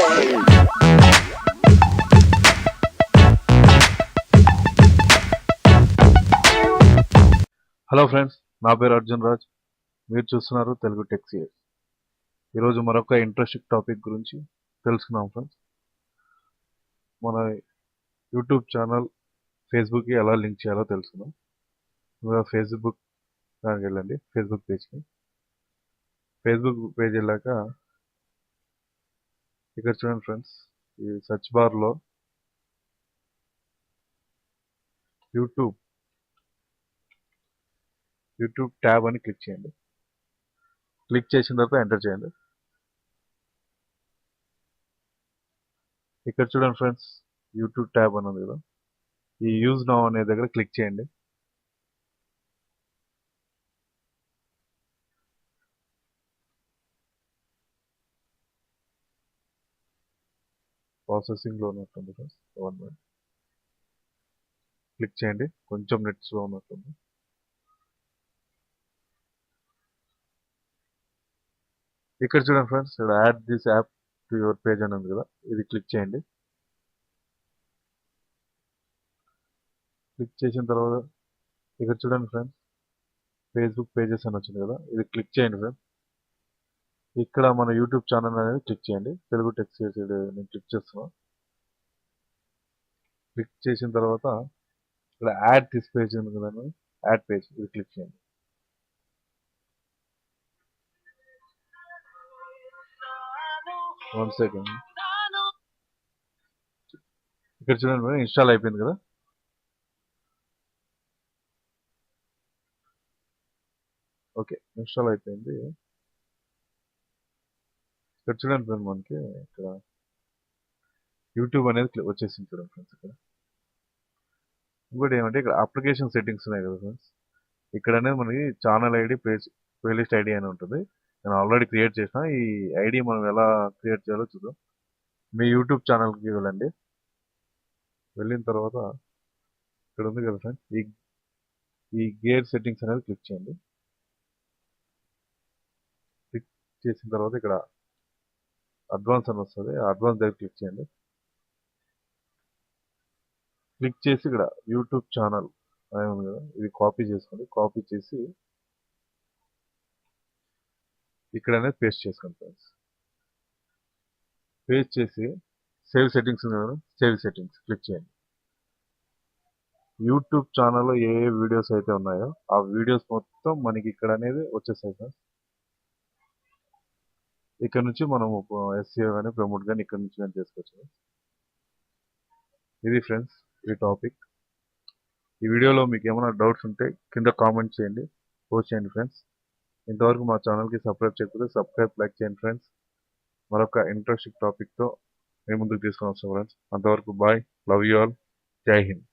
Hello friends, నా పేరు అర్జున్ రాజ్. మీరు చూస్తున్నారు తెలుగు టెక్ సిరీస్. ఈరోజు మరొక ఇంట్రెస్టింగ్ టాపిక్ గురించి తెలుసుకున్నాం ఫ్రెండ్స్. మన యూట్యూబ్ ఛానల్ ఫేస్బుక్కి ఎలా లింక్ చేయాలో తెలుసుకున్నాం. ఫేస్బుక్ దానికి వెళ్ళండి, ఫేస్బుక్ పేజ్కి. ఫేస్బుక్ పేజ్ వెళ్ళాక ఇక్కడ చూడండి ఫ్రెండ్స్, ఈ సెర్చ్ బార్లో యూట్యూబ్ ట్యాబ్ అని క్లిక్ చేయండి. క్లిక్ చేసిన తర్వాత ఎంటర్ చేయండి. ఇక్కడ చూడండి ఫ్రెండ్స్, యూట్యూబ్ ట్యాబ్ అని ఉంది కదా, ఈ యూజ్ నౌ అనే దగ్గర క్లిక్ చేయండి. ప్రాసెసింగ్లో ఉన్నట్టుంది ఫ్రెండ్స్, 1 minute. క్లిక్ చేయండి, కొంచెం నెట్ స్లో ఉన్నట్టుంది. ఇక్కడ చూడండి ఫ్రెండ్స్, ఇక్కడ add this app to your page అని ఉంది కదా, ఇది క్లిక్ చేయండి. క్లిక్ చేసిన తర్వాత ఇక్కడ చూడండి ఫ్రెండ్స్, ఫేస్బుక్ పేజెస్ అని వచ్చింది కదా, ఇది క్లిక్ చేయండి ఫ్రెండ్స్. ఇక్కడ మన యూట్యూబ్ ఛానల్ అనేది క్లిక్ చేయండి. తెలుగు టెక్ సిరీస్ నేను క్లిక్ చేస్తున్నాను. క్లిక్ చేసిన తర్వాత ఇక్కడ యాడ్ దిస్ పేజ్ ఉంది కదా, యాడ్ పేజ్, ఇది క్లిక్ చేయండి. One second. ఇక్కడ చూడండి మేడం, ఇన్స్టాల్ అయిపోయింది కదా. ఓకే, ఇన్స్టాల్ అయిపోయింది. ఇక్కడ చూడండి ఫ్రెండ్, మనకి ఇక్కడ యూట్యూబ్ అనేది వచ్చేసింది చూడండి ఫ్రెండ్స్. ఇక్కడ ఇంకోటి ఏమంటే, ఇక్కడ అప్లికేషన్ సెట్టింగ్స్ ఉన్నాయి కదా ఫ్రెండ్స్, ఇక్కడ అనేది మనకి ఛానల్ ఐడి, ప్లేలిస్ట్ ఐడి అని ఉంటుంది. నేను ఆల్రెడీ క్రియేట్ చేసిన. ఈ ఐడి మనం ఎలా క్రియేట్ చేయాలో చూద్దాం. మీ యూట్యూబ్ ఛానల్కి వెళ్ళండి. వెళ్ళిన తర్వాత ఇక్కడ ఉంది కదా ఫ్రెండ్స్, ఈ గేర్ సెట్టింగ్స్ అనేది క్లిక్ చేయండి. క్లిక్ చేసిన తర్వాత ఇక్కడ అడ్వాన్స్ అని వస్తుంది, అడ్వాన్స్ దగ్గర క్లిక్ చేయండి. క్లిక్ చేసి ఇక్కడ యూట్యూబ్ ఛానల్ అని ఉంది కదా, ఇది కాపీ చేసుకోండి. కాపీ చేసి ఇక్కడ అనేది పేస్ట్ చేసుకోండి ఫ్రెండ్స్. పేస్ట్ చేసి సేవ్ సెట్టింగ్స్ ఉంది కదా, సేవ్ సెట్టింగ్స్ క్లిక్ చేయండి. యూట్యూబ్ ఛానల్లో ఏ వీడియోస్ అయితే ఉన్నాయో ఆ వీడియోస్ మొత్తం మనకి ఇక్కడ అనేది వచ్చేస్తాయి ఫ్రెండ్స్. ఇక్కడ నుంచి మనము ఎస్సీఓ కానీ ప్రమోట్ కానీ ఇక్కడ నుంచి కానీ చేసుకోవచ్చు. ఇది ఫ్రెండ్స్ ఈ టాపిక్. ఈ వీడియోలో మీకు ఏమైనా డౌట్స్ ఉంటే కింద కామెంట్ చేయండి, పోస్ట్ చేయండి ఫ్రెండ్స్. ఇంతవరకు మా ఛానల్కి సబ్స్క్రైబ్ చేయకపోతే సబ్స్క్రైబ్, లైక్ చేయండి ఫ్రెండ్స్. మరొక ఇంట్రెస్టింగ్ టాపిక్తో మేము ముందుకు తీసుకొని వస్తాం ఫ్రెండ్స్. అంతవరకు బాయ్, లవ్ యూ ఆల్, జై హింద్.